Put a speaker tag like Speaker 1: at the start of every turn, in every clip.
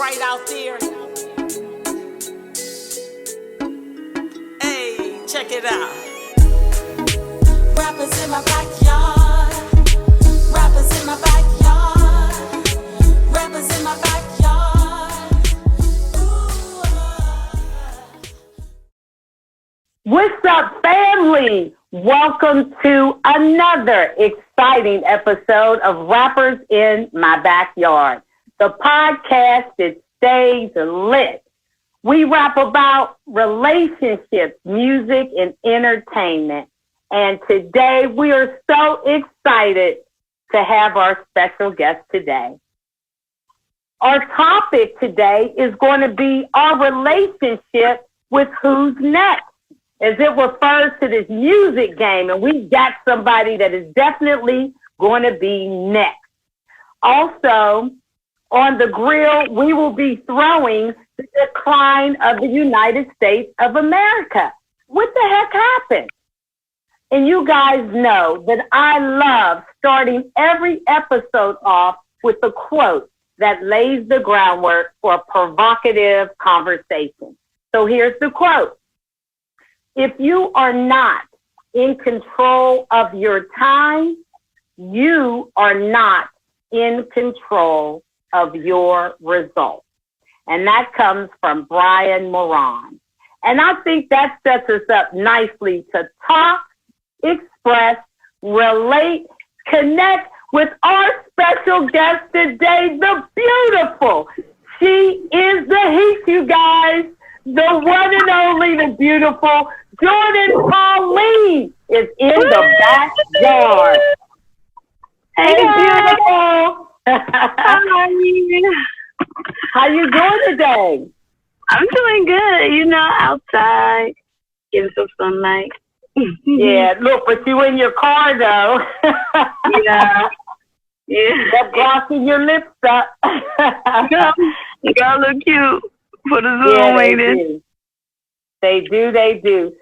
Speaker 1: right out there. Hey, check it out. Rappers in my backyard. Rappers in my backyard. Rappers in my backyard. Ooh.
Speaker 2: What's up, family? Welcome to another exciting episode of Rappers in My Backyard, the podcast that stays lit. We rap about relationships, music, and entertainment. And today we are so excited to have our special guest today. Our topic today is going to be our relationship with Who's Next, as it refers to this music game, and we got somebody that is definitely going to be next. Also, on the grill, we will be throwing the decline of the United States of America. What the heck happened? And you guys know that I love starting every episode off with a quote that lays the groundwork for a provocative conversation. So here's the quote. If you are not in control of your time, you are not in control of your results. And that comes from Brian Moran. And I think that sets us up nicely to talk, express, relate, connect with our special guest today, the beautiful. She is the heat, you guys. The one and only, the beautiful Jourdin Pauline is in the backyard. Hey, beautiful.
Speaker 3: Hi.
Speaker 2: How you doing today?
Speaker 3: I'm doing good, outside, getting some sunlight.
Speaker 2: Yeah, look, but you in your car, though.
Speaker 3: Yeah.
Speaker 2: That glossing your lips up.
Speaker 3: You gotta look cute for the Zoom waiting.
Speaker 2: They do.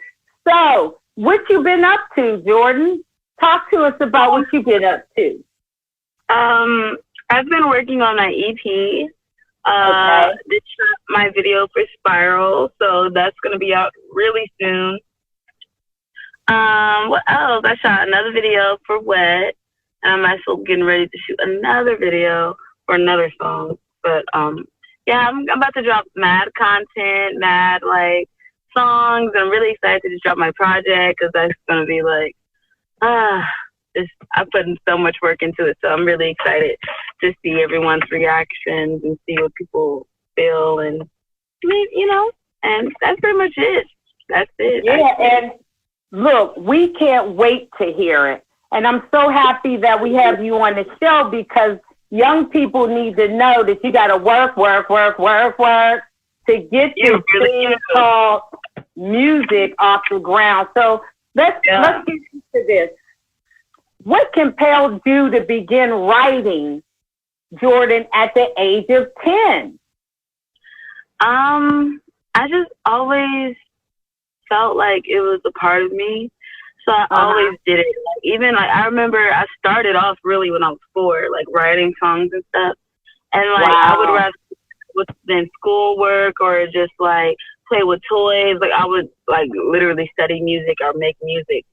Speaker 2: So, what you been up to, Jourdin? Talk to us about what you been up to.
Speaker 3: I've been working on my EP.
Speaker 2: Okay.
Speaker 3: This shot my video for Spiral, so that's gonna be out really soon. What else? I shot another video for Wet, and I'm also getting ready to shoot another video for another song. But yeah, I'm about to drop mad content, mad songs. I'm really excited to just drop my project because that's gonna be I'm putting so much work into it, so I'm really excited to see everyone's reactions and see what people feel, and and that's pretty much it. That's it.
Speaker 2: Yeah, and look, we can't wait to hear it, and I'm so happy that we have you on the show because young people need to know that you got to work to get this thing called music off the ground. So let's get into this. What compelled you to begin writing, Jourdin, at the age of 10?
Speaker 3: I just always felt like it was a part of me, so I always did it. I remember I started off really when I was 4, writing songs and stuff, and I would rather than schoolwork or just play with toys. I would literally study music or make music,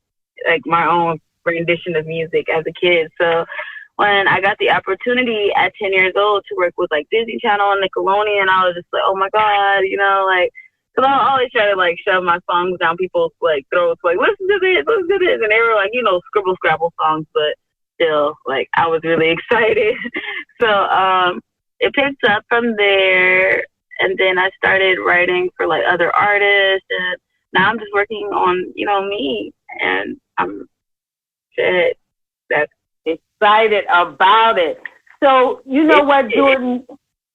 Speaker 3: my own rendition of music as a kid. So when I got the opportunity at 10 years old to work with Disney Channel and Nickelodeon, I was just oh my God, because I always try to shove my songs down people's throats, listen to this, and they were scribble scrabble songs, but still I was really excited. So it picked up from there, and then I started writing for other artists, and now I'm just working on me, and I'm that's
Speaker 2: excited about it. So you know what, Jourdin,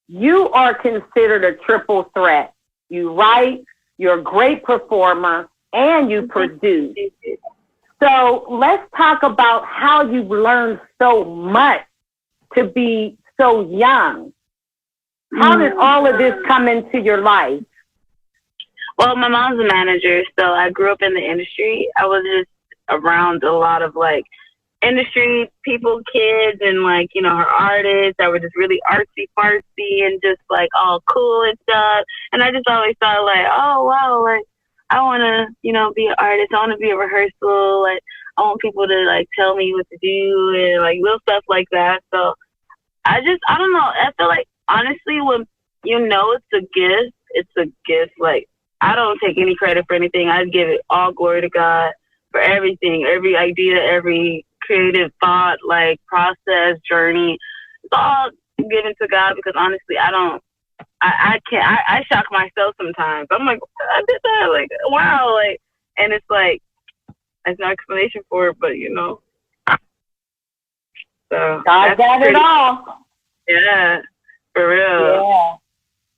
Speaker 2: you are considered a triple threat. You write, you're a great performer, and you produce. So let's talk about how you've learned so much to be so young. How did all of this come into your life?
Speaker 3: Well, my mom's a manager, so I grew up in the industry. I was just around a lot of industry people, kids, and like, you know, her artists that were just really artsy fartsy and just like all cool and stuff. And I just always thought like, oh wow, like I want to, you know, be an artist. I want to be a rehearsal. Like I want people to like tell me what to do and like little stuff like that. So I don't know. I feel like honestly, when you know it's a gift, it's a gift. Like I don't take any credit for anything. I give it all glory to God for everything, every idea, every creative thought, like process, journey. It's all given to God because honestly, I can't, I shock myself sometimes. I'm like, I did that, like, wow, like, and it's like, there's no explanation for it, but you know. So
Speaker 2: God got it all.
Speaker 3: Yeah, for real.
Speaker 2: Yeah.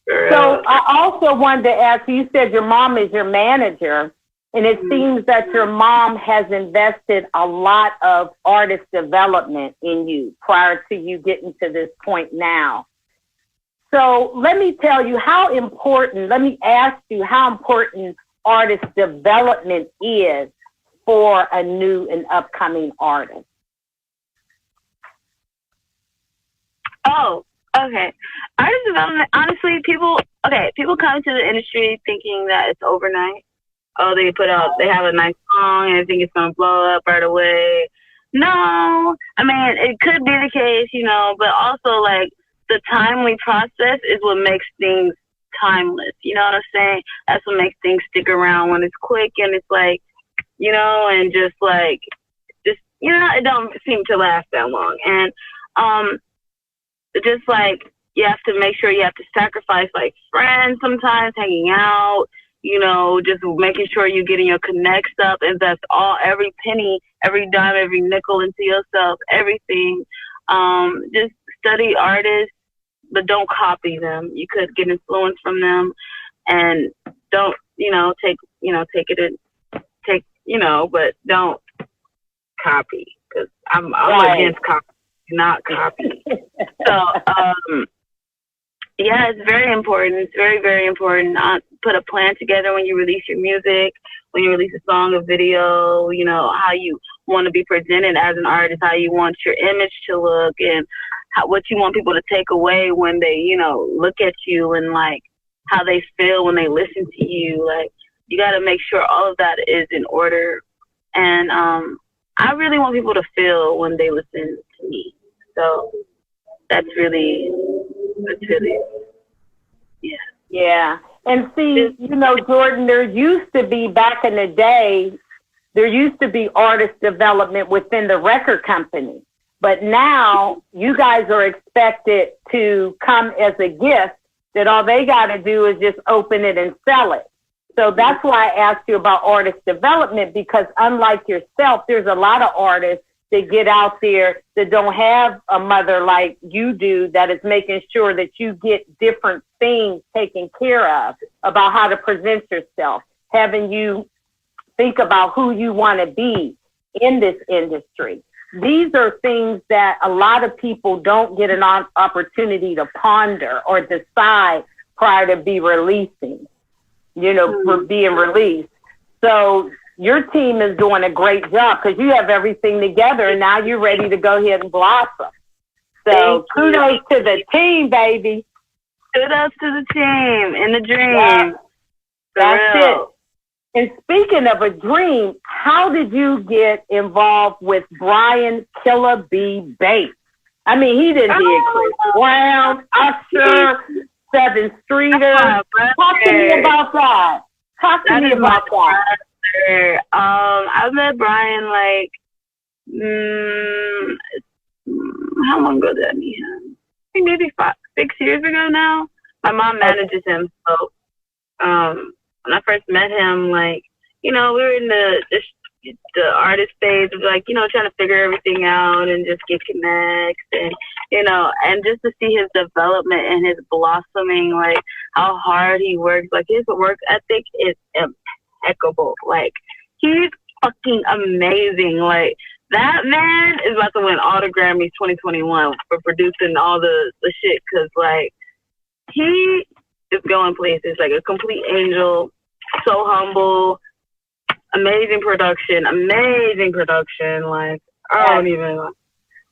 Speaker 3: For real.
Speaker 2: So I also wanted to ask you said your mom is your manager, and it seems that your mom has invested a lot of artist development in you prior to you getting to this point now. So let me ask you how important artist development is for a new and upcoming artist.
Speaker 3: Oh, okay. Artist development, honestly, people come to the industry thinking that it's overnight. Oh, they have a nice song and they think it's going to blow up right away. No, I mean, it could be the case, you know, but also like the timely process is what makes things timeless. You know what I'm saying? That's what makes things stick around when it's quick and it's like, you know, and just, you know, it don't seem to last that long. And, just like you have to make sure you have to sacrifice like friends sometimes, hanging out, you know, just making sure you're getting your connects up, invest every penny, every dime, every nickel into yourself, everything. Just study artists, but don't copy them. You could get influence from them, and don't, you know, but don't copy, because I'm against copy. Not copy. So, yeah, it's very important. It's very, very important. Put a plan together when you release your music, when you release a song, a video, you know, how you want to be presented as an artist, how you want your image to look, and what you want people to take away when they, you know, look at you, and like how they feel when they listen to you. Like, you got to make sure all of that is in order. And I really want people to feel when they listen to me. So that's really, yeah.
Speaker 2: Yeah. And see, you know, Jourdin, there used to be artist development within the record company. But now you guys are expected to come as a gift that all they got to do is just open it and sell it. So that's why I asked you about artist development, because unlike yourself, there's a lot of artists that get out there that don't have a mother like you do that is making sure that you get different things taken care of about how to present yourself, having you think about who you want to be in this industry. These are things that a lot of people don't get an opportunity to ponder or decide prior to be releasing, you know, for being released. So your team is doing a great job because you have everything together and now you're ready to go ahead and blossom. So kudos to the team, baby.
Speaker 3: Kudos to the team and the dream.
Speaker 2: Yeah, that's it. And speaking of a dream, how did you get involved with Brian Killer B. Bates? I mean, he did Chris Brown, Usher, Seven Streeter. Talk to me about that.
Speaker 3: I met Brian like, how long ago did I meet him? I think maybe 6 years ago now. My mom manages him, so when I first met him, like, you know, we were in the artist phase of, like, you know, trying to figure everything out and just get connects, and, you know, and just to see his development and his blossoming, like how hard he works, like his work ethic is impeccable. Like, he's fucking amazing. Like, that man is about to win all the Grammys 2021 for producing all the shit, because, like, he is going places, like a complete angel, so humble, amazing production, like, I don't even,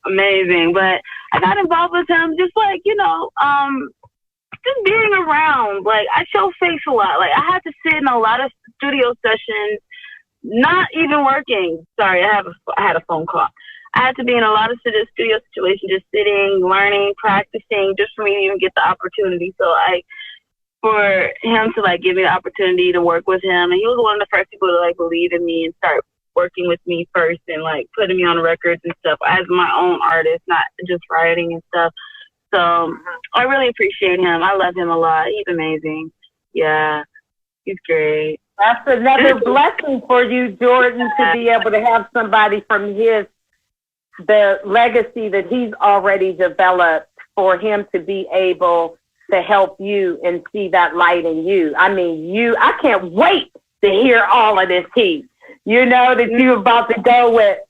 Speaker 3: amazing. But I got involved with him just like, just being around. Like, I show face a lot. Like, I had to sit in a lot of studio sessions, not even working. Sorry, I had a phone call. I had to be in a lot of studio situations, just sitting, learning, practicing, just for me to even get the opportunity. So for him to like give me the opportunity to work with him, and he was one of the first people to like believe in me and start working with me first and like putting me on records and stuff as my own artist, not just writing and stuff. So I really appreciate him. I love him a lot. He's amazing. Yeah, he's great.
Speaker 2: That's another blessing for you, Jourdin, to be able to have somebody from the legacy that he's already developed, for him to be able to help you and see that light in you. I mean, I can't wait to hear all of this heat, that you're about to go with.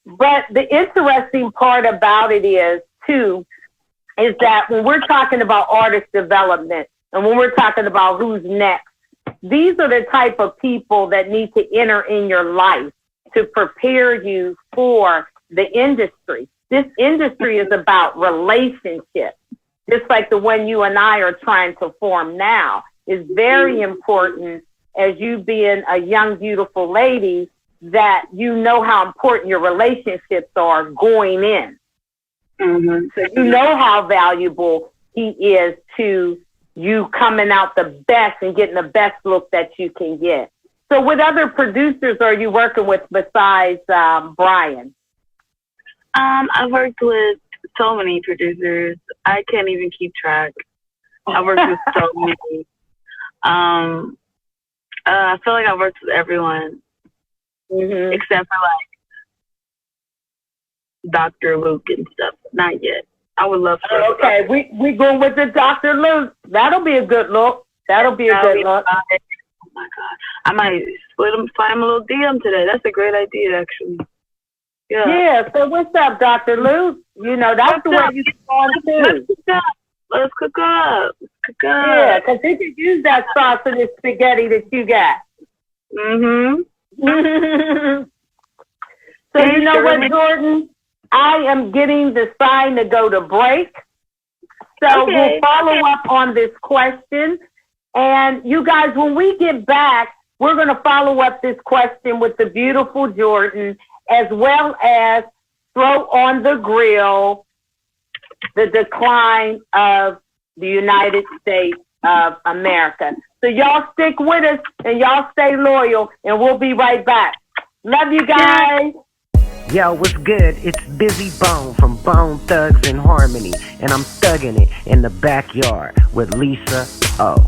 Speaker 2: But the interesting part about it is that when we're talking about artist development and when we're talking about who's next, these are the type of people that need to enter in your life to prepare you for the industry. This industry is about relationships, just like the one you and I are trying to form now. Is very important, as you being a young, beautiful lady, that you know how important your relationships are going in. Mm-hmm. So you know how valuable he is to you coming out the best and getting the best look that you can get. So what other producers are you working with besides Brian?
Speaker 3: I've worked with so many producers. I can't even keep track. I worked with so many. I feel like I've worked with everyone, except for like Dr. Luke and stuff. Not yet. I would love to.
Speaker 2: Okay, we going with the Dr. Luke. That'll be a good look. That'll be a good look.
Speaker 3: Oh my God. I might find him a little DM today. That's a great idea, actually.
Speaker 2: Yeah, so what's up, Dr. Luke? That's the way you spawn too.
Speaker 3: Let's cook up.
Speaker 2: Yeah, because he could use that sauce in this spaghetti that you got. So you know what, Jourdin? I am getting the sign to go to break. So we'll follow up on this question. And you guys, when we get back, we're going to follow up this question with the beautiful Jourdin, as well as throw on the grill the decline of the United States of America. So y'all stick with us and y'all stay loyal, and we'll be right back. Love you guys.
Speaker 4: Yo, what's good? It's Busy Bone from Bone Thugs in Harmony, and I'm thugging it in the backyard with Lisa O.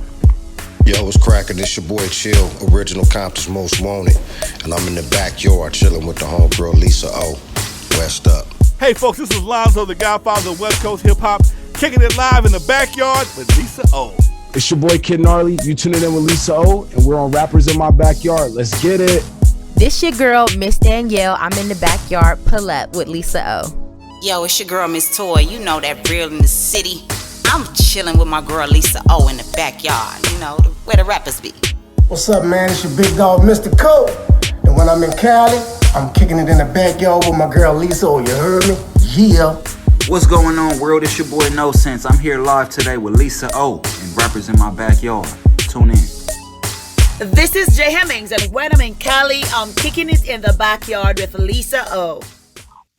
Speaker 5: Yo, what's cracking? It's your boy Chill, original Compton's Most Wanted, and I'm in the backyard chilling with the homegirl Lisa O. West up.
Speaker 6: Hey folks, this is Lonzo, the godfather of West Coast hip hop, kicking it live in the backyard with Lisa O.
Speaker 7: It's your boy Kid Gnarly. You tuning in with Lisa O, and we're on Rappers in My Backyard. Let's get it.
Speaker 8: This your girl, Miss Danielle. I'm in the backyard. Pull up with Lisa O.
Speaker 9: Yo, it's your girl, Miss Toy. You know that real in the city. I'm chilling with my girl, Lisa O, in the backyard. Where the rappers be.
Speaker 10: What's up, man? It's your big dog, Mr. Cole. And when I'm in Cali, I'm kicking it in the backyard with my girl, Lisa O. You heard me? Yeah.
Speaker 11: What's going on, world? It's your boy, No Sense. I'm here live today with Lisa O and Rappers in My Backyard. Tune in.
Speaker 12: This is Jay Hemmings, and when I'm in Cali, I'm kicking it in the backyard with Lisa O.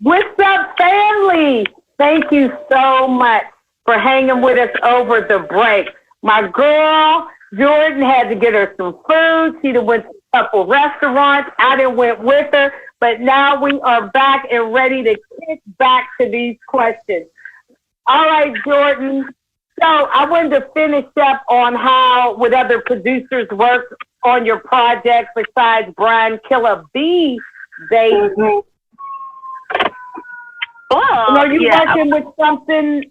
Speaker 2: What's up, family? Thank you so much for hanging with us over the break. My girl, Jourdin, had to get her some food. She done went to a couple restaurants. I done went with her. But now we are back and ready to kick back to these questions. All right, Jourdin. So I wanted to finish up on how, with other producers, work on your project besides Brian Killer B, baby. Are you working with something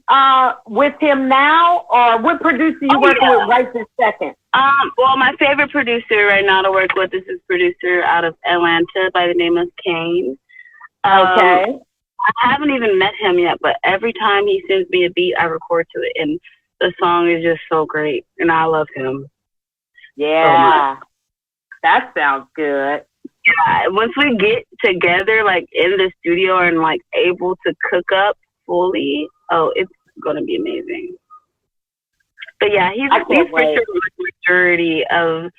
Speaker 2: with him now, or what producer you working with right this second?
Speaker 3: Well, my favorite producer right now to work with is this producer out of Atlanta by the name of Kane.
Speaker 2: Okay.
Speaker 3: I haven't even met him yet, but every time he sends me a beat, I record to it, and the song is just so great, and I love him.
Speaker 2: Yeah, that sounds good.
Speaker 3: Yeah, once we get together, like in the studio and like able to cook up fully, oh, it's gonna be amazing. But yeah, he's for sure the majority of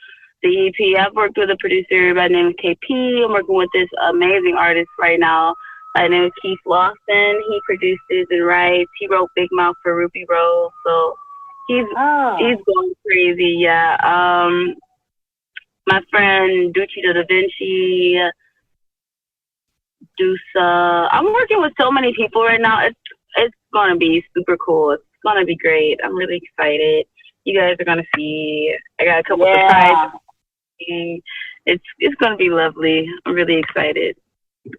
Speaker 3: the EP. I've worked with a producer by the name of KP. I'm working with this amazing artist right now by the name of Keith Lawson. He produces and writes. He wrote Big Mouth for Ruby Rose, so he's going crazy. Yeah. My friend Ducci Da Vinci, Dusa. I'm working with so many people right now. It's gonna be super cool. It's gonna be great. I'm really excited. You guys are gonna see. I got a couple surprises. It's gonna be lovely. I'm really excited.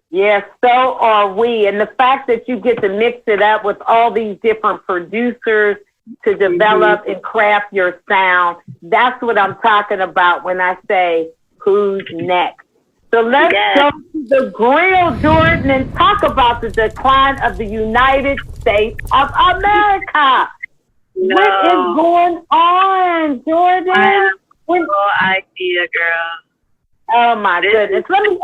Speaker 2: Yes, so are we. And the fact that you get to mix it up with all these different producers to develop and craft your sound, that's what I'm talking about when I say who's next. So let's go to the grill, Jordan, and talk about the decline of the United States of America.
Speaker 3: No.
Speaker 2: What is going on, Jordan?
Speaker 3: I have no idea, girl.
Speaker 2: Oh, my goodness. Let me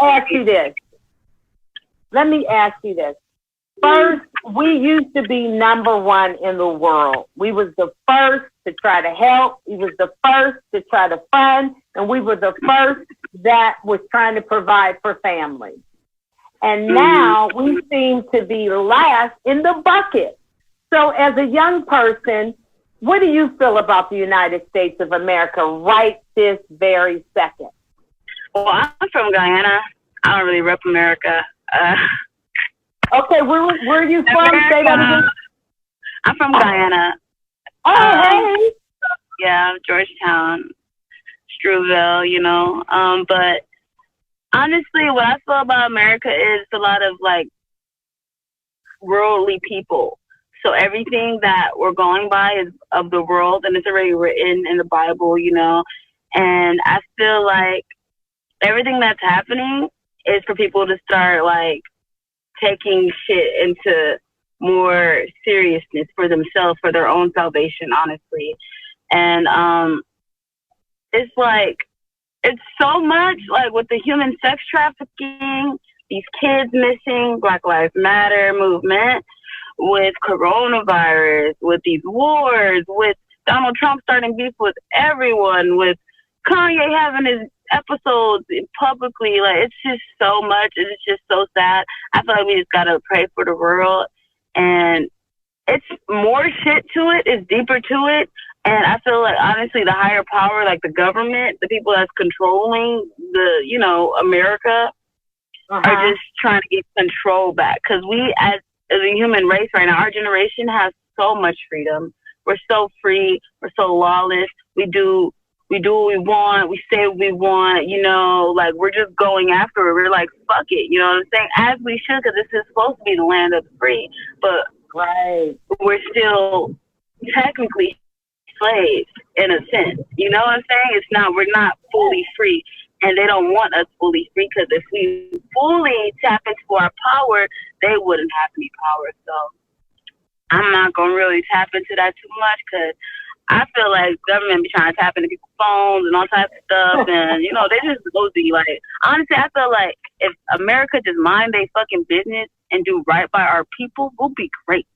Speaker 2: ask you this. First, we used to be number one in the world. We was the first to try to help. We was the first to try to fund. And we were the first that was trying to provide for families. And now we seem to be last in the bucket. So as a young person, what do you feel about the United States of America right this very second?
Speaker 3: Well, I'm from Guyana. I don't really rep America.
Speaker 2: Okay, where are you from? Say that again.
Speaker 3: I'm from Guyana.
Speaker 2: Oh, hey.
Speaker 3: Yeah, Georgetown, Struville, you know. But honestly, what I feel about America is a lot of like worldly people. So everything that we're going by is of the world, and it's already written in the Bible, you know. And I feel like everything that's happening is for people to start like taking shit into more seriousness for themselves, for their own salvation, honestly. And it's like, it's so much like with the human sex trafficking, these kids missing, Black Lives Matter movement, with coronavirus, with these wars, with Donald Trump starting beef with everyone, with Kanye having his episodes publicly. Like, it's just so much. It's just so sad. I feel like we just gotta pray for the world, and it's more shit to it. It's deeper to it. And I feel like, honestly, the higher power, like the government, the people that's controlling the, you know, America, are just trying to get control back. Because we, as a human race right now, our generation has so much freedom. We're so free. We're so lawless. We do what we want. We say what we want. You know, like, we're just going after it. We're like, fuck it. You know what I'm saying? As we should, because this is supposed to be the land of the free. But we're still technically slaves in a sense. You know what I'm saying? We're not fully free. And they don't want us fully free, because if we fully tap into our power, they wouldn't have any power. So I'm not going to really tap into that too much, because I feel like government be trying to tap into people's phones and all types of stuff. And, you know, they just nosy. Like, honestly, I feel like if America just mind their fucking business and do right by our people, we'll be great.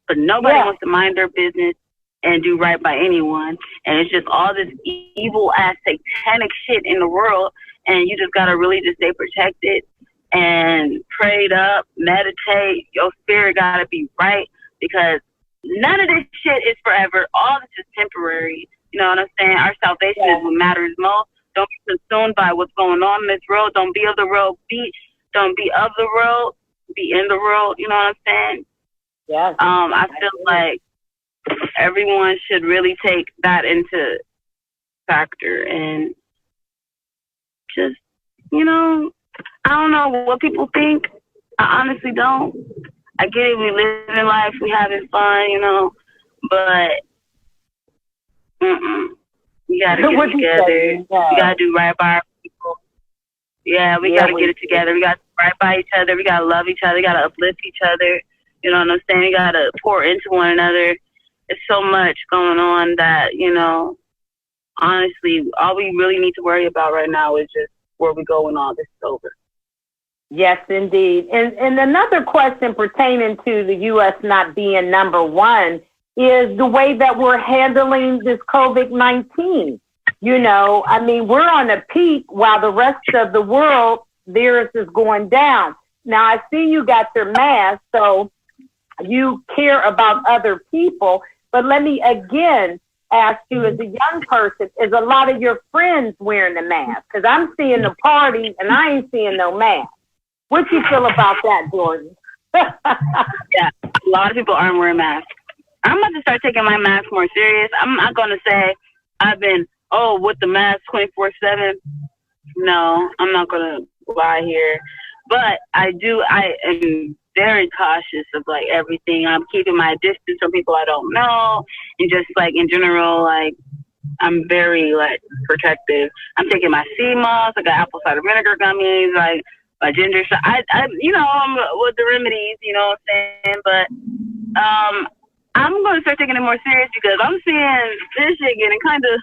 Speaker 3: But nobody wants to mind their business and do right by anyone. And it's just all this evil ass satanic shit in the world. And you just gotta really just stay protected and prayed up, meditate. Your spirit gotta be right, because none of this shit is forever. All this is temporary. You know what I'm saying? Our salvation is what matters most. Don't be consumed by what's going on in this world. Don't be of the world. Don't be of the world. Be in the world. You know what I'm saying?
Speaker 2: Yes.
Speaker 3: I feel like everyone should really take that into factor, and just, you know, I don't know what people think. I honestly don't. I get it. We live in life. We having fun, you know, but we got to get it together. We got to do right by our people. Yeah, we got to get it together. We got to do right by each other. We got to love each other. We got to uplift each other. You know what I'm saying? We got to pour into one another. It's so much going on that, you know, honestly, all we really need to worry about right now is just where we go when all this is over.
Speaker 2: Yes, indeed. And another question pertaining to the U.S. not being number one is the way that we're handling this COVID-19. You know, I mean, we're on a peak while the rest of the world, theirs is going down. Now, I see you got your mask, so you care about other people. But let me again ask you, as a young person, is a lot of your friends wearing the mask? Because I'm seeing the party and I ain't seeing no mask. What you feel about that, Jourdin?
Speaker 3: Yeah, a lot of people aren't wearing masks. I'm about to start taking my mask more serious. I'm not going to say I've been, with the mask 24/7. No, I'm not going to lie here. But I am very cautious of, like, everything. I'm keeping my distance from people I don't know. And just, like, in general, like, I'm very, like, protective. I'm taking my sea moss. I got apple cider vinegar gummies, like, my ginger shot. I'm with the remedies, you know what I'm saying? But I'm going to start taking it more serious because I'm seeing this shit getting kind of,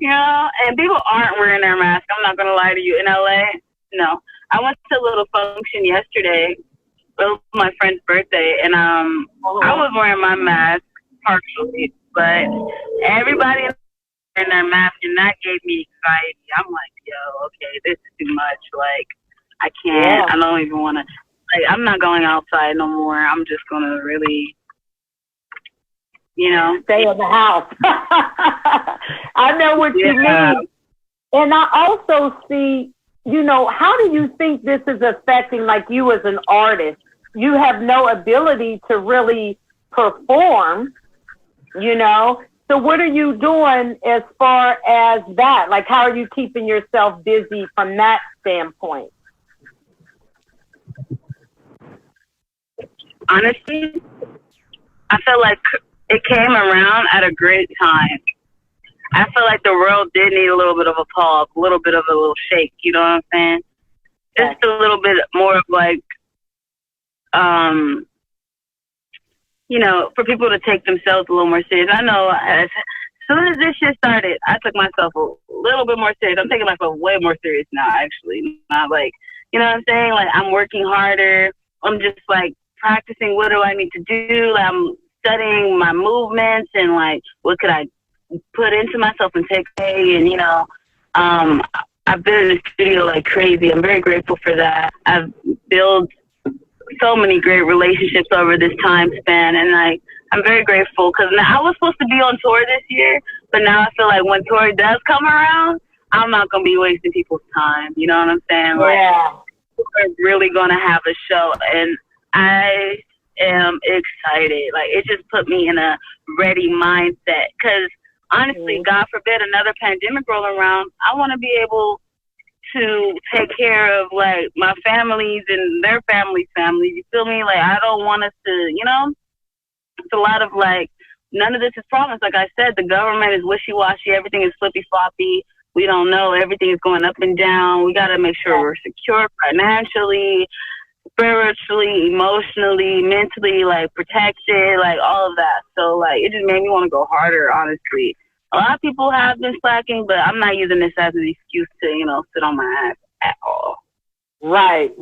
Speaker 3: and people aren't wearing their mask. I'm not going to lie to you. In LA, no. I went to a little function yesterday. It was my friend's birthday, and I was wearing my mask partially, but everybody was wearing their mask, and that gave me anxiety. I'm like, yo, okay, this is too much. Like, I can't. I don't even want to. Like, I'm not going outside no more. I'm just going to really,
Speaker 2: stay in the house. I know what you mean. And I also see, how do you think this is affecting, like, you as an artist? You have no ability to really perform, So what are you doing as far as that? Like, how are you keeping yourself busy from that standpoint?
Speaker 3: Honestly, I feel like it came around at a great time. I feel like the world did need a little bit of a pause, a little bit of a little shake, you know what I'm saying? Just a little bit more of, like, for people to take themselves a little more serious. I know as soon as this shit started, I took myself a little bit more serious. I'm taking myself way more serious now, actually. Not like, you know what I'm saying? Like, I'm working harder. I'm just, like, practicing what do I need to do. Like, I'm studying my movements and, like, what could I put into myself and take away. And, I've been in the studio like crazy. I'm very grateful for that. I've built so many great relationships over this time span, and I'm very grateful because I was supposed to be on tour this year, but now I feel like when tour does come around, I'm not gonna be wasting people's time. You know what I'm saying?
Speaker 2: Yeah.
Speaker 3: Like, we're really gonna have a show, and I am excited. Like, it just put me in a ready mindset because honestly, God forbid another pandemic roll around, I want to be able to take care of, like, my families and their families. You feel me? Like, I don't want us to, it's a lot of, like, none of this is promised. Like I said, the government is wishy-washy. Everything is flippy-floppy. We don't know. Everything is going up and down. We got to make sure we're secure financially, spiritually, emotionally, mentally, like, protected, like, all of that. So, like, it just made me want to go harder, honestly. A lot of people have been slacking, but I'm not using this as an excuse to, sit on my ass at all.
Speaker 2: Right.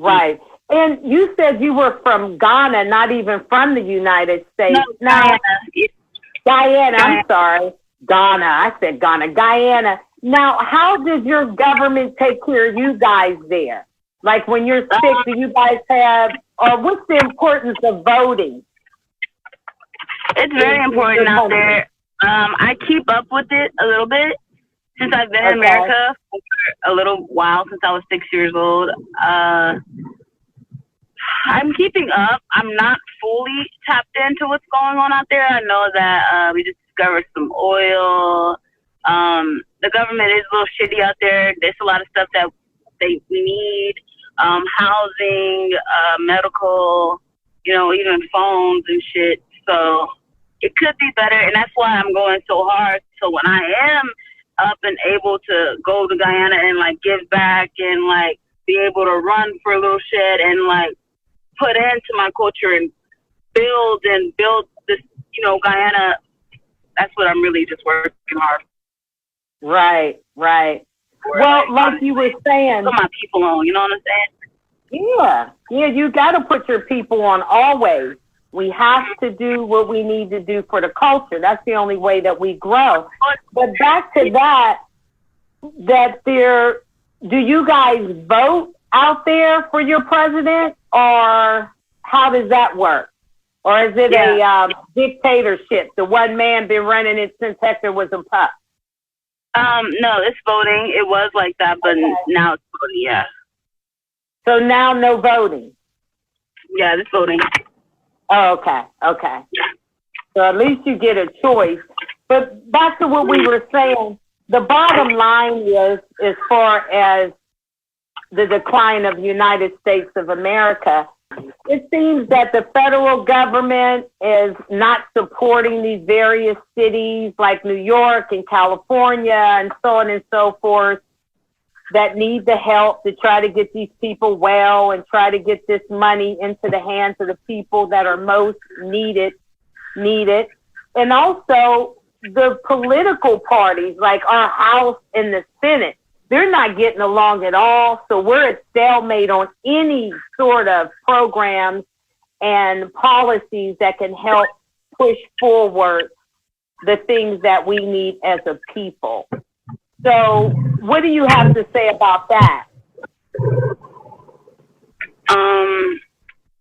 Speaker 2: And you said you were from Ghana, not even from the United States.
Speaker 3: No,
Speaker 2: Guyana, I'm sorry. Ghana. I said Ghana. Guyana. Now, how does your government take care of you guys there? Like, when you're sick, do you guys have, or what's the importance of voting?
Speaker 3: It's very important out there. I keep up with it a little bit since I've been in America for a little while, since I was 6 years old. I'm keeping up. I'm not fully tapped into what's going on out there. I know that we just discovered some oil. The government is a little shitty out there. There's a lot of stuff that we need. Housing, medical, even phones and shit. So it could be better, and that's why I'm going so hard. So when I am up and able to go to Guyana and, like, give back and, like, be able to run for a little shit and, like, put into my culture and build this, Guyana, that's what I'm really just working hard.
Speaker 2: Right. Well, like you were saying,
Speaker 3: put my people on. You know what I'm saying?
Speaker 2: Yeah, you got to put your people on always. We have to do what we need to do for the culture. That's the only way that we grow. But back to that do you guys vote out there for your president, or how does that work? Or is it a dictatorship? The one man been running it since Hector was a pup.
Speaker 3: No, it's voting. It was like that, but now it's voting. Yeah.
Speaker 2: So now no voting.
Speaker 3: Yeah, it's voting.
Speaker 2: Oh, okay. So at least you get a choice. But back to what we were saying, the bottom line is, as far as the decline of the United States of America, it seems that the federal government is not supporting these various cities like New York and California and so on and so forth that need the help to try to get these people well and try to get this money into the hands of the people that are most needed. And also the political parties like our House and the Senate, they're not getting along at all. So we're at stalemate on any sort of programs and policies that can help push forward the things that we need as a people. So what do you have to say about that?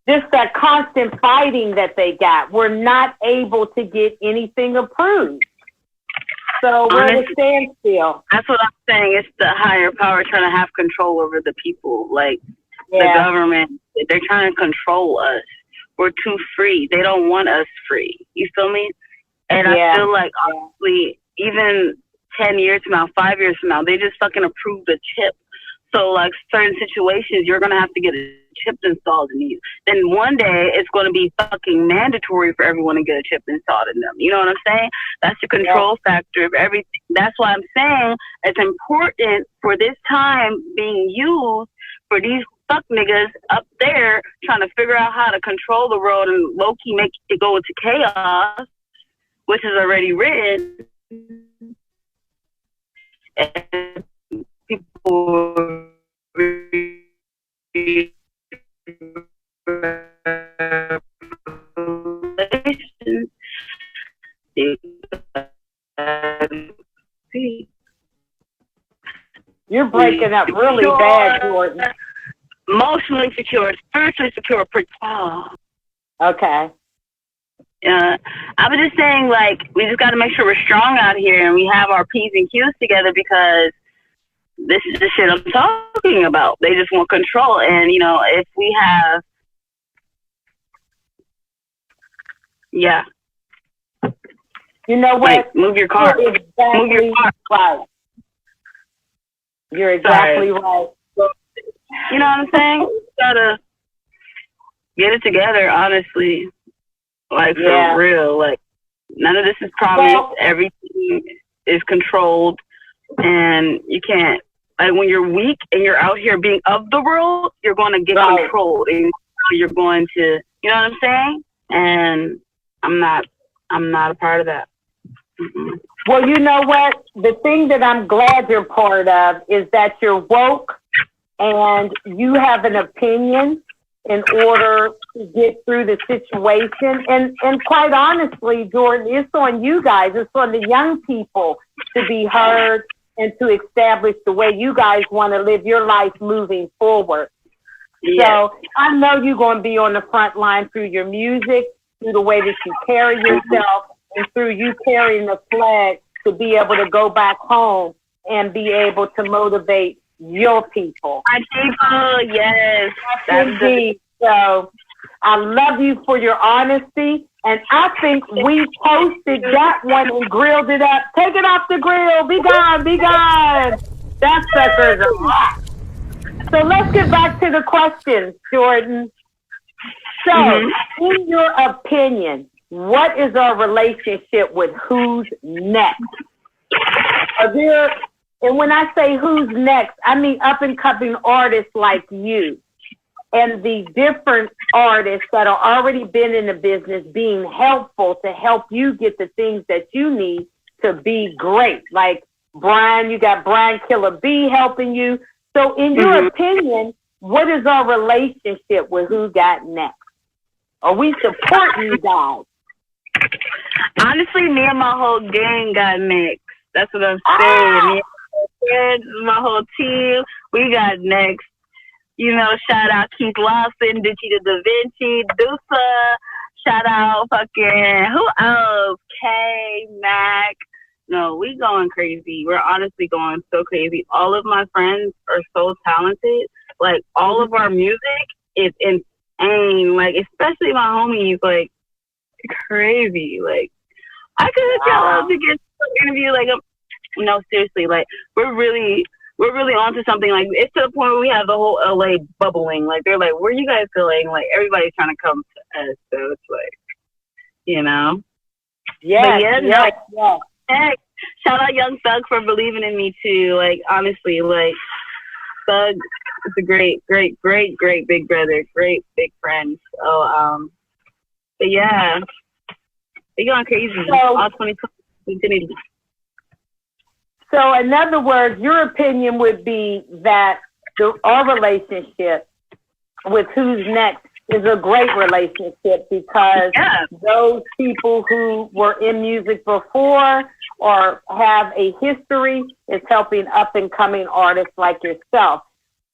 Speaker 2: Just that constant fighting that they got. We're not able to get anything approved. So we're at a standstill.
Speaker 3: That's what I'm saying. It's the higher power trying to have control over the people. Like the government, they're trying to control us. We're too free. They don't want us free. You feel me? And I feel like, honestly, even 10 years from now, 5 years from now, they just fucking approved a chip. So, like, certain situations, you're going to have to get a chip installed in you. Then one day, it's going to be fucking mandatory for everyone to get a chip installed in them. You know what I'm saying? That's the control factor of everything. That's why I'm saying it's important for this time being used for these fuck niggas up there trying to figure out how to control the world and low-key make it go into chaos, which is already written. And people
Speaker 2: You're breaking up really bad, Jourdin.
Speaker 3: Emotionally secure, spiritually secure.
Speaker 2: Okay.
Speaker 3: I was just saying, like, we just got to make sure we're strong out here and we have our P's and Q's together, because this is the shit I'm talking about. They just want control. And, you know, if we have,
Speaker 2: you know what?
Speaker 3: Like, move your car.
Speaker 2: You're exactly
Speaker 3: move your car.
Speaker 2: Right. You're exactly right.
Speaker 3: You know what I'm saying? We gotta get it together, honestly. Like, for real. Like, none of this is promised.
Speaker 2: Well,
Speaker 3: everything is controlled. And you can't, like, when you're weak and you're out here being of the world, you're going to get controlled. And you're going to, you know what I'm saying? And I'm not a part of that. Mm-mm.
Speaker 2: Well, you know what? The thing that I'm glad you're part of is that you're woke and you have an opinion in order to get through the situation. And quite honestly, Jourdin, it's on you guys. It's on the young people to be heard and to establish the way you guys want to live your life moving forward. Yes. So I know you're going to be on the front line through your music, through the way that you carry yourself, and through you carrying the flag to be able to go back home and be able to motivate your people.
Speaker 3: My people, yes.
Speaker 2: Indeed. So I love you for your honesty. And I think we posted that one and grilled it up. Take it off the grill. Be gone, be gone. That sucker's a lot. So let's get back to the questions, Jourdin. So, in your opinion, what is our relationship with who's next? And when I say who's next, I mean up and coming artists like you and the different artists that are already been in the business being helpful to help you get the things that you need to be great. Like Brian, you got Brian Killer B helping you. So in your opinion, what is our relationship with Who Got Next? Are we supporting you guys?
Speaker 3: Honestly, me and my whole gang got next. That's what I'm saying. Me and my friends, my whole team, we got next. You know, shout out Keith Lawson, Ducci Da Vinci, Dusa. Shout out fucking, who else? K, Mac. No, we going crazy. We're honestly going so crazy. All of my friends are so talented. Like, all of our music is insane. Like, especially my homies, like, crazy. Like, I could tell us to get an interview. Like, no, seriously. Like, we're really onto something. Like, it's to the point where we have the whole LA bubbling. Like, they're like, where are you guys going? Like, everybody's trying to come to us. So it's like, you know.
Speaker 2: Yes, yes.
Speaker 3: Heck, shout out Young Thug for believing in me too. Like, honestly, like, Thug is a great big brother, great big friend. So, but yeah, they going crazy. All 2020.
Speaker 2: So, in other words, your opinion would be that our relationship with Who's Next is a great relationship because those people who were in music before or have a history is helping up and coming artists like yourself.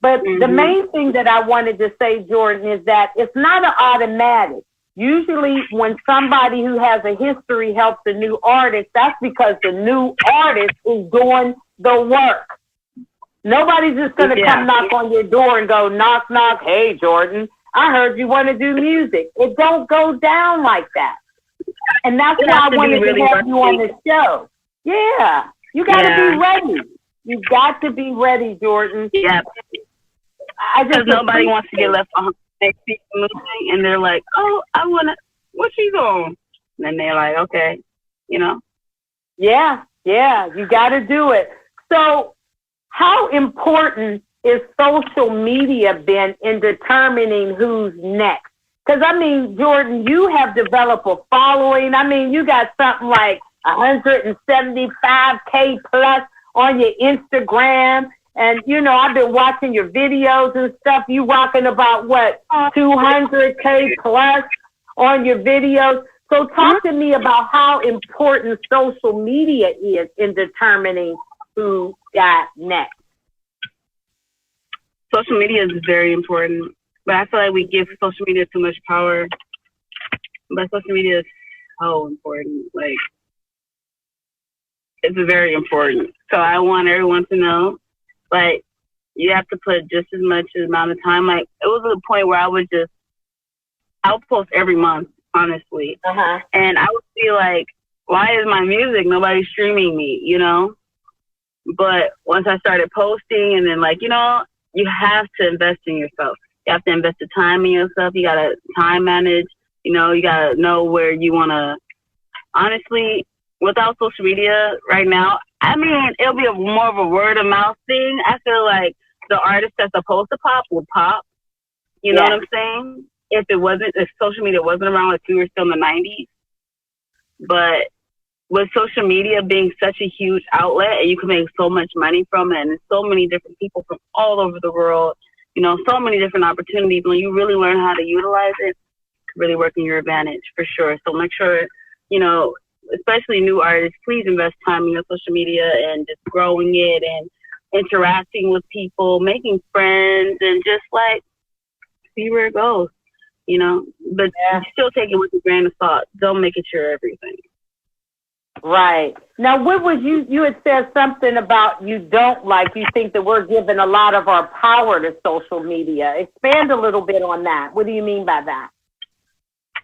Speaker 2: But the main thing that I wanted to say, Jourdin, is that it's not an automatic. Usually when somebody who has a history helps a new artist, that's because the new artist is doing the work. Nobody's just going to come knock on your door and go, knock, knock, hey, Jourdin, I heard you want to do music. It don't go down like that. And that's why I wanted to have you on the show. Yeah. You got to be ready. You got to be ready, Jourdin.
Speaker 3: Yeah. Because nobody wants to get left behind. They see moving and they're like, oh, I want to, what's she on? And then they're like, okay, you know?
Speaker 2: Yeah. You got to do it. So how important is social media been in determining who's next? Because, I mean, Jourdin, you have developed a following. I mean, you got something like 175K plus on your Instagram. And, you know, I've been watching your videos and stuff. You rocking about, 200K plus on your videos. So talk to me about how important social media is in determining who got next.
Speaker 3: Social media is very important, but I feel like we give social media too much power. But social media is so important. Like, it's very important. So I want everyone to know, like, you have to put just as much amount of time. Like, it was a point where I'll post every month, honestly. And I would feel like, why is my music, nobody streaming me, you know? But once I started posting and then, like, you know, you have to invest in yourself. You have to invest the time in yourself. You got to time manage. You know, you got to know where you want to. Honestly, without social media right now, I mean, it'll be more of a word of mouth thing. I feel like the artist that's supposed to pop will pop. You know what I'm saying? If social media wasn't around, like we were still in the 90s. But with social media being such a huge outlet and you can make so much money from it, and there's so many different people from all over the world, you know, so many different opportunities. When you really learn how to utilize it, really work in your advantage for sure. So make sure, you know, especially new artists, please invest time in your social media and just growing it and interacting with people, making friends, and just like see where it goes, you know. But still take it with a grain of salt. Don't make it your everything.
Speaker 2: Right. Now, what was you had said something about you think that we're giving a lot of our power to social media. Expand a little bit on that. What do you mean by that?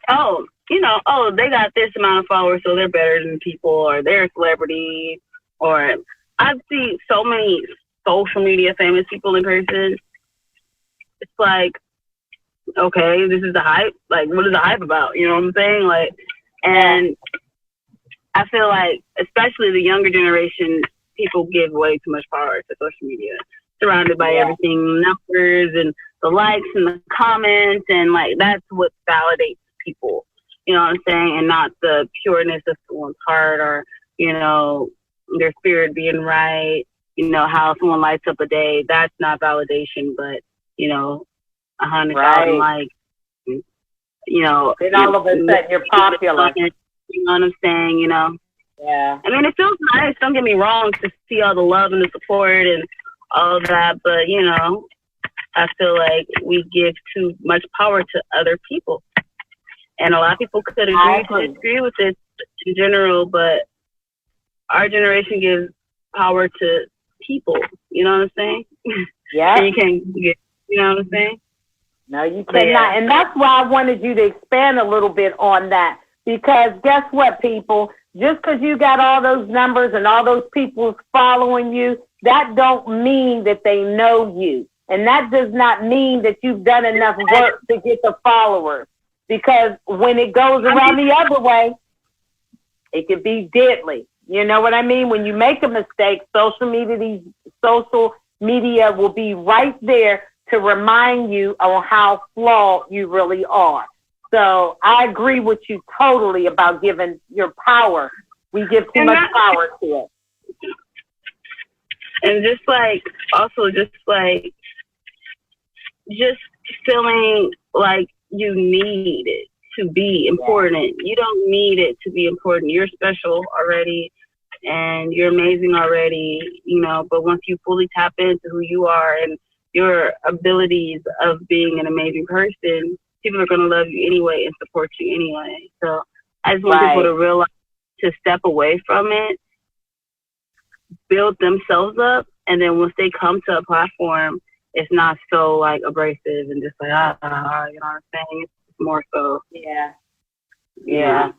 Speaker 3: Oh, you know, they got this amount of followers, so they're better than people, or they're a celebrity, or I've seen so many social media famous people in person. It's like, okay, this is the hype. Like, what is the hype about? You know what I'm saying? Like, and I feel like, especially the younger generation, people give way too much power to social media, surrounded by everything, numbers and the likes and the comments, and like that's what validates people. You know what I'm saying? And not the pureness of someone's heart, or, you know, their spirit being right, you know, how someone lights up a day, that's not validation, but, you know, 100,000 likes, you know.
Speaker 2: Then all of a sudden you're popular.
Speaker 3: You know what I'm saying, you know?
Speaker 2: Yeah.
Speaker 3: I mean, it feels nice, don't get me wrong, to see all the love and the support and all of that, but, you know, I feel like we give too much power to other people. And a lot of people could agree to disagree with it in general, but our generation gives power to people. You know what I'm saying?
Speaker 2: Yeah.
Speaker 3: And you can't get, you know what I'm saying?
Speaker 2: No, you cannot. Yeah. And that's why I wanted you to expand a little bit on that. Because guess what, people? Just because you got all those numbers and all those people following you, that don't mean that they know you. And that does not mean that you've done enough work to get the followers. Because when it goes around the other way, it can be deadly. You know what I mean? When you make a mistake, social media will be right there to remind you on how flawed you really are. So I agree with you totally about giving your power. We give too much power to it.
Speaker 3: And just like, also just like, just feeling like you need it to be important. You don't need it to be important. You're special already and you're amazing already, you know, but once you fully tap into who you are and your abilities of being an amazing person, people are going to love you anyway and support you anyway. So I just want people to realize, to step away from it, build themselves up, and then once they come to a platform, it's not so like abrasive and just like, you know what I'm saying? It's more so.
Speaker 2: Yeah.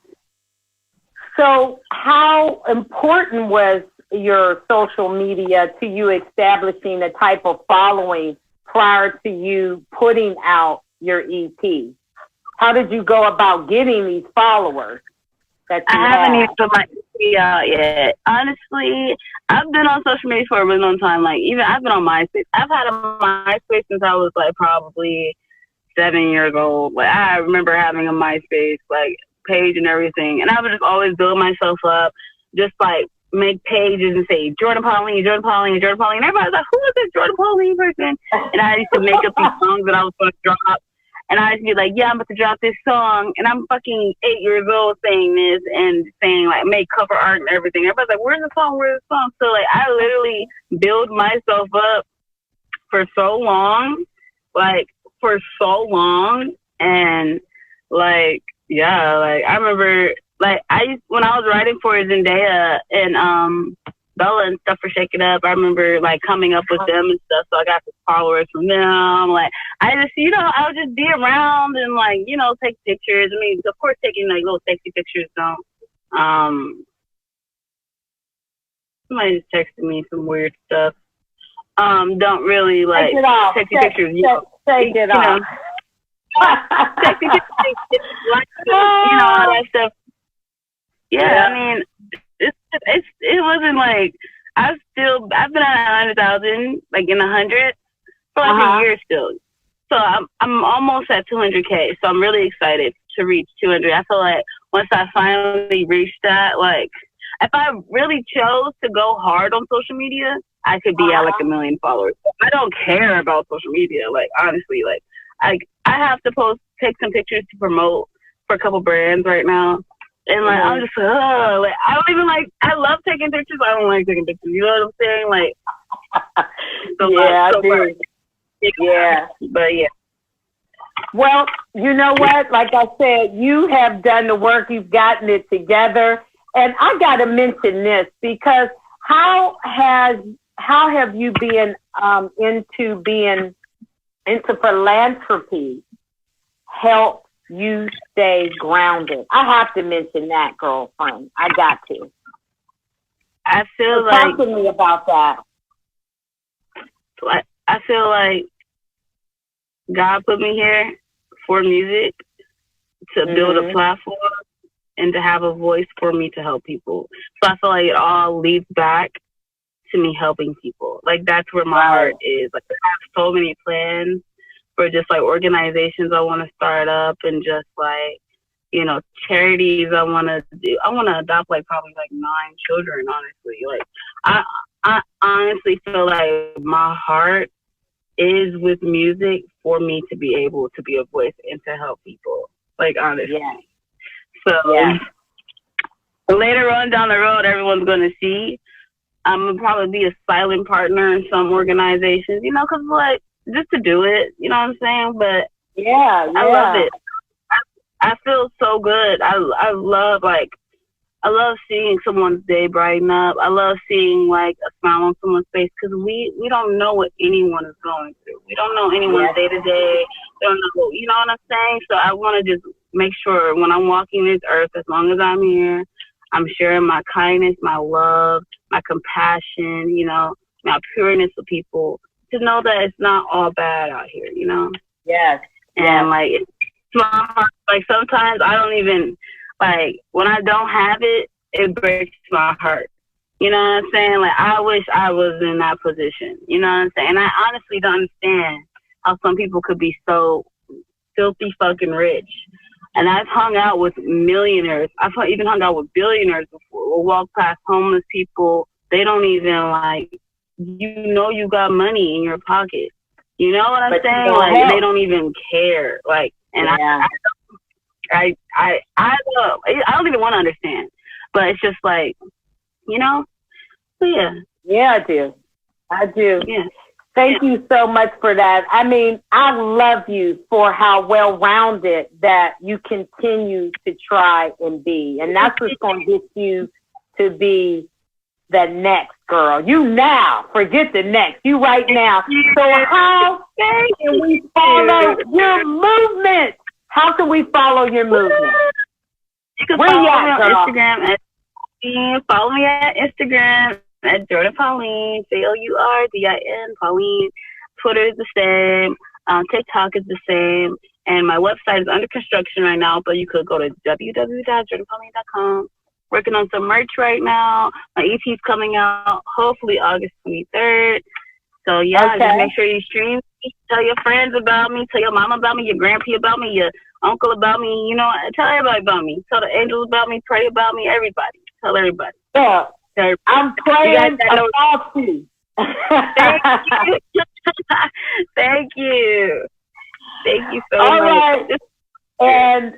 Speaker 2: So how important was your social media to you establishing the type of following prior to you putting out your EP? How did you go about getting these followers that you
Speaker 3: haven't even put my EP out yet. Honestly, I've been on social media for a really long time. Like, even I've been on MySpace. I've had a MySpace since I was like probably 7 years old. Like, I remember having a MySpace like page and everything, and I would just always build myself up, just like make pages and say Jourdin Pauline, Jourdin Pauline, Jourdin Pauline. And everybody's like, who is this Jourdin Pauline person? And I used to make up these songs that I was going to drop. And I used to be like, yeah, I'm about to drop this song. And I'm fucking 8 years old saying this and saying, like, make cover art and everything. Everybody's like, where's the song? Where's the song? So, like, I literally build myself up for so long. And, like, yeah, like, I remember, like, when I was writing for Zendaya and Bella and stuff for Shake It Up, I remember like coming up with them and stuff. So I got some followers from them. Like, I just, you know, I would just be around and like, you know, take pictures. I mean, of course, taking like little sexy pictures don't. Somebody just texted me some weird stuff. Don't really like sexy pictures.
Speaker 2: Take it off.
Speaker 3: Sexy pictures, like, you know, all that stuff. Yeah, I mean, it wasn't like I've been at 100,000, like in 100 for like a year still. So I'm almost at 200K. So I'm really excited to reach 200. I feel like once I finally reach that, like if I really chose to go hard on social media, I could be at like 1 million followers. I don't care about social media. Like honestly, like I have to take some pictures to promote for a couple brands right now. And like I'm just like I don't even like. I love taking pictures. I don't like taking pictures. You know what I'm saying? Like, so
Speaker 2: yeah, I do. Yeah,
Speaker 3: but yeah.
Speaker 2: Well, you know what? Like I said, you have done the work. You've gotten it together, and I got to mention this because how have you been into philanthropy help you stay grounded? I have to mention that, girlfriend. I got to.
Speaker 3: I feel
Speaker 2: so
Speaker 3: like
Speaker 2: talk to me about that.
Speaker 3: I feel like God put me here for music to build a platform and to have a voice for me to help people. So I feel like it all leads back to me helping people. Like that's where my heart is. Like I have so many plans for just like organizations I want to start up and just like charities I want to do. I want to adopt like probably like 9 children, honestly. Like I honestly feel like my heart is with music for me to be able to be a voice and to help people. Like, honestly.
Speaker 2: Yeah.
Speaker 3: So later on down the road, everyone's going to see. I'm going to probably be a silent partner in some organizations, because like, just to do it, you know what I'm saying? But
Speaker 2: yeah.
Speaker 3: I love it. I feel so good. I love seeing someone's day brighten up. I love seeing like a smile on someone's face, because we don't know what anyone is going through. We don't know anyone's day to day. We don't know, you know what I'm saying? So I want to just make sure when I'm walking this earth, as long as I'm here, I'm sharing my kindness, my love, my compassion, my pureness with people, to know that it's not all bad out here,
Speaker 2: Yes.
Speaker 3: And like, it's my heart. Like sometimes I don't even, like, when I don't have it, it breaks my heart. You know what I'm saying? Like, I wish I was in that position. You know what I'm saying? And I honestly don't understand how some people could be so filthy fucking rich. And I've hung out with millionaires. I've even hung out with billionaires before. We'll walk past homeless people. They don't even, like, you got money in your pocket. You know what I'm saying? Like, they don't even care. Like, and I don't even want to understand, but it's just like, but yeah.
Speaker 2: Yeah, I do.
Speaker 3: Yeah.
Speaker 2: Thank you so much for that. I mean, I love you for how well-rounded that you continue to try and be. And that's what's going to get you to be the next girl. You now, forget the next, you right now. So how can we follow your movement? How can we follow your movement?
Speaker 3: You can
Speaker 2: Where
Speaker 3: follow
Speaker 2: you
Speaker 3: me
Speaker 2: at,
Speaker 3: on
Speaker 2: girl?
Speaker 3: Instagram. Follow me at Instagram at Jourdin Pauline, Jourdin Pauline. Twitter is the same. TikTok is the same. And my website is under construction right now, but you could go to www.jourdinpauline.com. Working on some merch right now. My EP's coming out hopefully August 23rd. So yeah, just make sure you stream. Tell your friends about me. Tell your mama about me. Your grandpa about me. Your uncle about me. Tell everybody about me. Tell the angels about me. Pray about me. Everybody. Tell everybody.
Speaker 2: Yeah, I'm praying about you.
Speaker 3: Thank you. Thank you so
Speaker 2: All
Speaker 3: much.
Speaker 2: right. And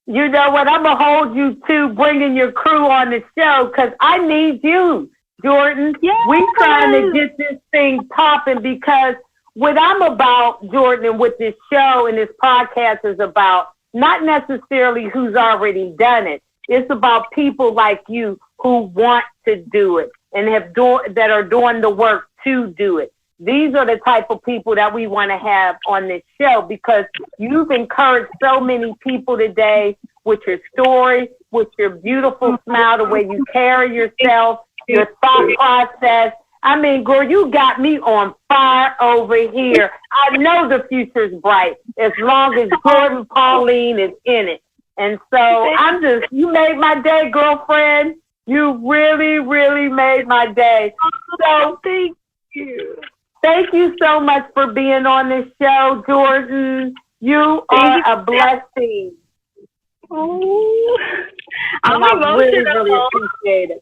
Speaker 2: you know what? I'm going to hold you to bringing your crew on the show, because I need you, Jourdin.
Speaker 3: Yes.
Speaker 2: We trying to get this thing popping, because what I'm about, Jourdin, and what this show and this podcast is about, not necessarily who's already done it. It's about people like you who want to do it and that are doing the work to do it. These are the type of people that we want to have on this show, because you've encouraged so many people today with your story, with your beautiful smile, the way you carry yourself, your thought process. I mean, girl, you got me on fire over here. I know the future's bright as long as Jourdin Pauline is in it. And so you made my day, girlfriend. You really, really made my day. So
Speaker 3: thank you.
Speaker 2: Thank you so much for being on this show, Jourdin. You are a blessing.
Speaker 3: Oh, I'm
Speaker 2: really, really appreciate it.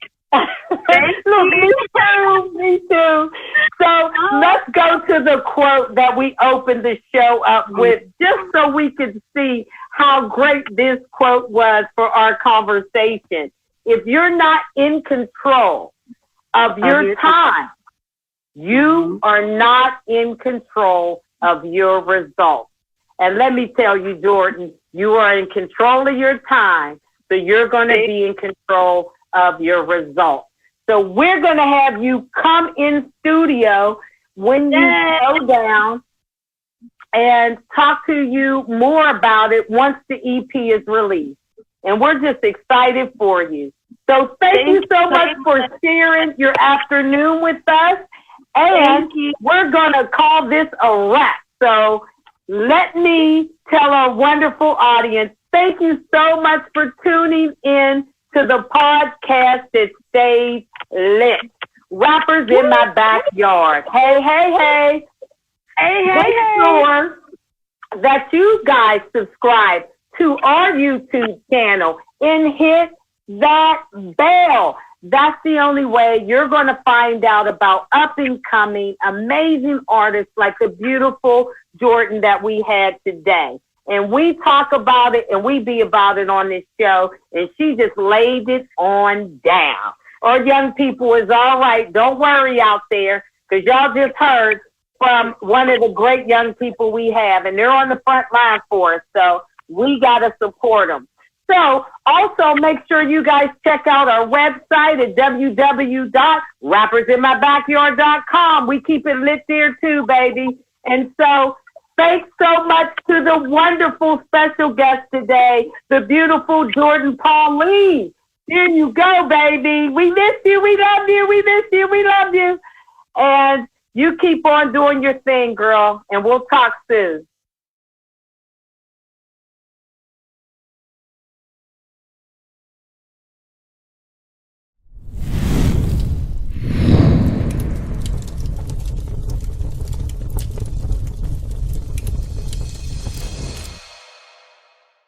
Speaker 2: Look, me too. So let's go to the quote that we opened the show up with, just so we can see how great this quote was for our conversation. If you're not in control of your time, you are not in control of your results. And let me tell you, Jourdin, you are in control of your time, so you're going to be in control of your results. So we're going to have you come in studio when you go down and talk to you more about it once the EP is released. And we're just excited for you. So thank you so much for sharing your afternoon with us. And we're going to call this a wrap. So let me tell our wonderful audience, thank you so much for tuning in to the podcast that stays lit. Rappers in my backyard. Hey, hey, hey. Make sure that you guys subscribe to our YouTube channel and hit that bell. That's the only way you're going to find out about up and coming amazing artists like the beautiful Jourdin that we had today. And we talk about it and we be about it on this show. And she just laid it on down. Our young people is all right. Don't worry out there, because y'all just heard from one of the great young people we have. And they're on the front line for us. So we got to support them. So also make sure you guys check out our website at www.rappersinmybackyard.com. We keep it lit there too, baby. And so thanks so much to the wonderful special guest today, the beautiful Jourdin Pauline. There you go, baby. We miss you. We love you. We miss you. We love you. And you keep on doing your thing, girl. And we'll talk soon.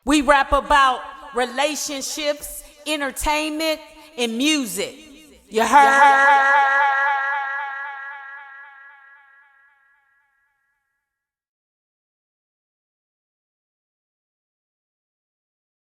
Speaker 1: We rap about relationships, entertainment, and music. You heard?